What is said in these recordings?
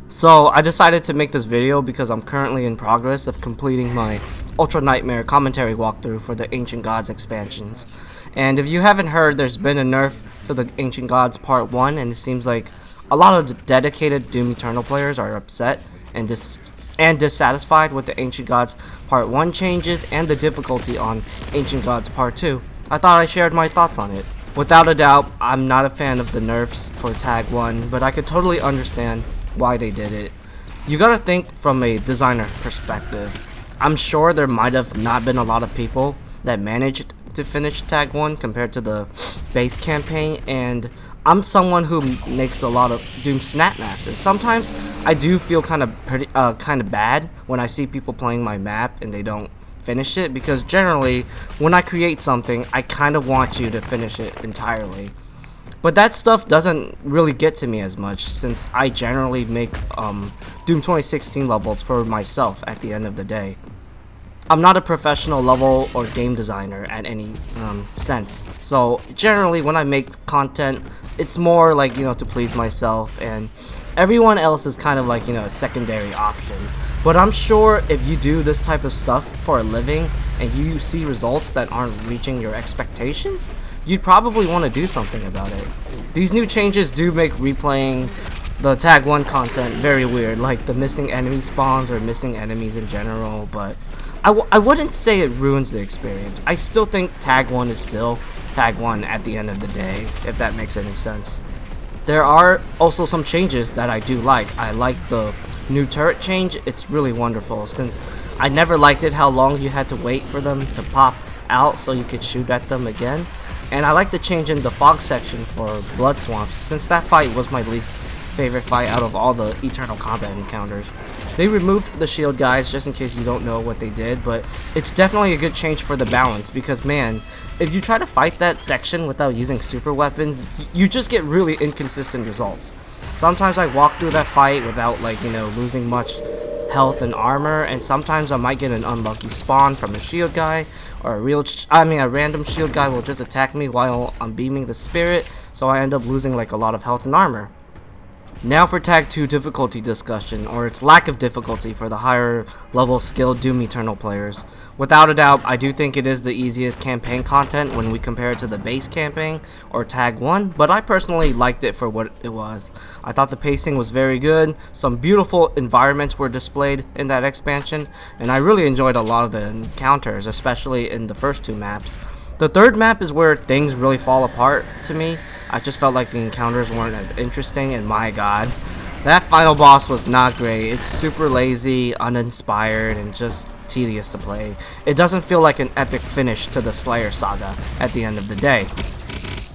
So I decided to make this video because I'm currently in progress of completing my Ultra Nightmare commentary walkthrough for the Ancient Gods expansions. And if you haven't heard, there's been a nerf to the Ancient Gods Part 1, and it seems like a lot of the dedicated Doom Eternal players are upset and dissatisfied with the Ancient Gods Part 1 changes and the difficulty on Ancient Gods Part 2. I thought I shared my thoughts on it. Without a doubt, I'm not a fan of the nerfs for Tag 1, but I could totally understand why they did it. You gotta think from a designer perspective. I'm sure there might have not been a lot of people that managed to finish Tag 1 compared to the base campaign, and I'm someone who makes a lot of Doom snap maps, and sometimes I do feel kind of bad when I see people playing my map and they don't finish it, because generally when I create something I kind of want you to finish it entirely. But that stuff doesn't really get to me as much, since I generally make Doom 2016 levels for myself at the end of the day. I'm not a professional level or game designer at any sense, so generally when I make content, it's more like, to please myself, and everyone else is kind of like, a secondary option. But I'm sure if you do this type of stuff for a living and you see results that aren't reaching your expectations, you'd probably want to do something about it. These new changes do make replaying the Tag 1 content very weird, like the missing enemy spawns or missing enemies in general, but I wouldn't say it ruins the experience. I still think Tag 1 is still Tag 1 at the end of the day, if that makes any sense. There are also some changes that I do like. I like the new turret change. It's really wonderful, since I never liked it how long you had to wait for them to pop out so you could shoot at them again. And I like the change in the fog section for blood swamps, since that fight was my least favorite fight out of all the Eternal Combat encounters. They removed the shield guys, just in case you don't know what they did, but it's definitely a good change for the balance, because man, if you try to fight that section without using super weapons, you just get really inconsistent results. Sometimes I walk through that fight without losing much health and armor, and sometimes I might get an unlucky spawn from a shield guy, or a random shield guy will just attack me while I'm beaming the spirit, so I end up losing like a lot of health and armor. Now for Tag 2 difficulty discussion, or its lack of difficulty for the higher level skilled Doom Eternal players. Without a doubt, I do think it is the easiest campaign content when we compare it to the base campaign or Tag 1, but I personally liked it for what it was. I thought the pacing was very good, some beautiful environments were displayed in that expansion, and I really enjoyed a lot of the encounters, especially in the first two maps. The third map is where things really fall apart to me. I just felt like the encounters weren't as interesting, and my god, that final boss was not great. It's super lazy, uninspired, and just tedious to play. It doesn't feel like an epic finish to the Slayer saga at the end of the day.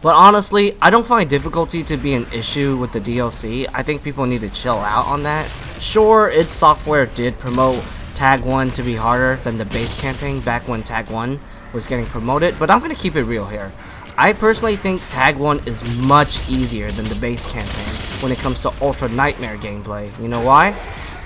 But honestly, I don't find difficulty to be an issue with the DLC. I think people need to chill out on that. Sure, id Software did promote Tag 1 to be harder than the base campaign back when Tag 1 was getting promoted, but I'm going to keep it real here. I personally think Tag 1 is much easier than the base campaign when it comes to Ultra Nightmare gameplay. You know why?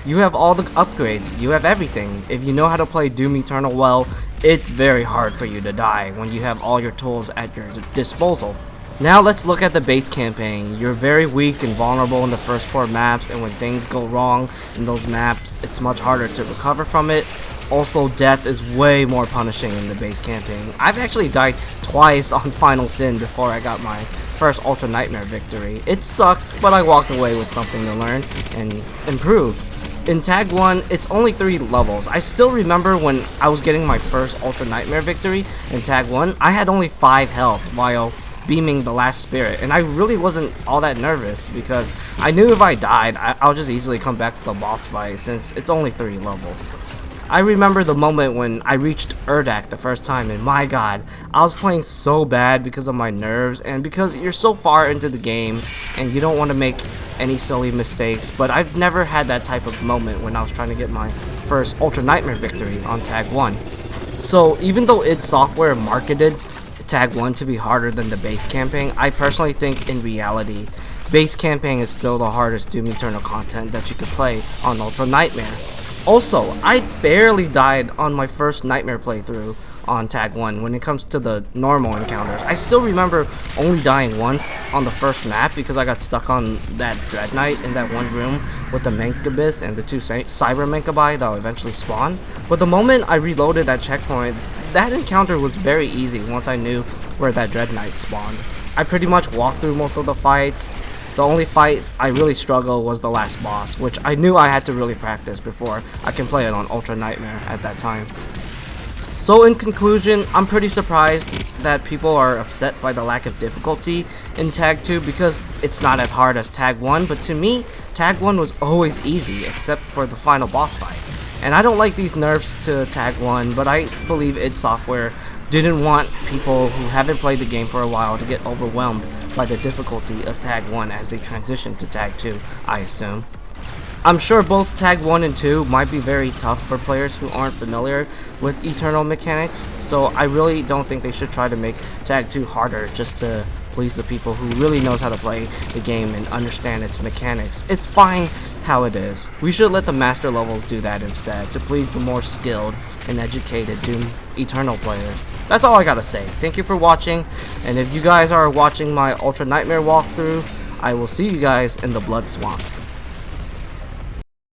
You have all the upgrades, you have everything. If you know how to play Doom Eternal well, it's very hard for you to die when you have all your tools at your disposal. Now let's look at the base campaign. You're very weak and vulnerable in the first 4 maps, and when things go wrong in those maps, it's much harder to recover from it. Also, death is way more punishing in the base campaign. I've actually died twice on Final Sin before I got my first Ultra Nightmare victory. It sucked, but I walked away with something to learn and improve. In Tag 1, it's only 3 levels. I still remember when I was getting my first Ultra Nightmare victory in Tag 1, I had only 5 health while beaming the last spirit, and I really wasn't all that nervous because I knew if I died, I'll just easily come back to the boss fight since it's only 3 levels. I remember the moment when I reached Urdak the first time, and my god, I was playing so bad because of my nerves and because you're so far into the game and you don't want to make any silly mistakes, but I've never had that type of moment when I was trying to get my first Ultra Nightmare victory on Tag 1. So even though id Software marketed Tag 1 to be harder than the base campaign, I personally think in reality, base campaign is still the hardest Doom Eternal content that you could play on Ultra Nightmare. Also, I barely died on my first Nightmare playthrough on Tag 1 when it comes to the normal encounters. I still remember only dying once on the first map because I got stuck on that Dread Knight in that one room with the Mancubus and the 2 Cyber Mancubi that will eventually spawn. But the moment I reloaded that checkpoint, that encounter was very easy once I knew where that Dread Knight spawned. I pretty much walked through most of the fights. The only fight I really struggled was the last boss, which I knew I had to really practice before I can play it on Ultra Nightmare at that time. So in conclusion, I'm pretty surprised that people are upset by the lack of difficulty in Tag 2 because it's not as hard as Tag 1, but to me, Tag 1 was always easy except for the final boss fight. And I don't like these nerfs to Tag 1, but I believe id Software didn't want people who haven't played the game for a while to get overwhelmed by the difficulty of Tag 1 as they transition to Tag 2, I assume. I'm sure both Tag 1 and 2 might be very tough for players who aren't familiar with Eternal mechanics, so I really don't think they should try to make Tag 2 harder just to please the people who really knows how to play the game and understand its mechanics. It's fine how it is. We should let the master levels do that instead to please the more skilled and educated Doom Eternal players. That's all I gotta say. Thank you for watching, and if you guys are watching my Ultra Nightmare walkthrough, I will see you guys in the Blood Swamps.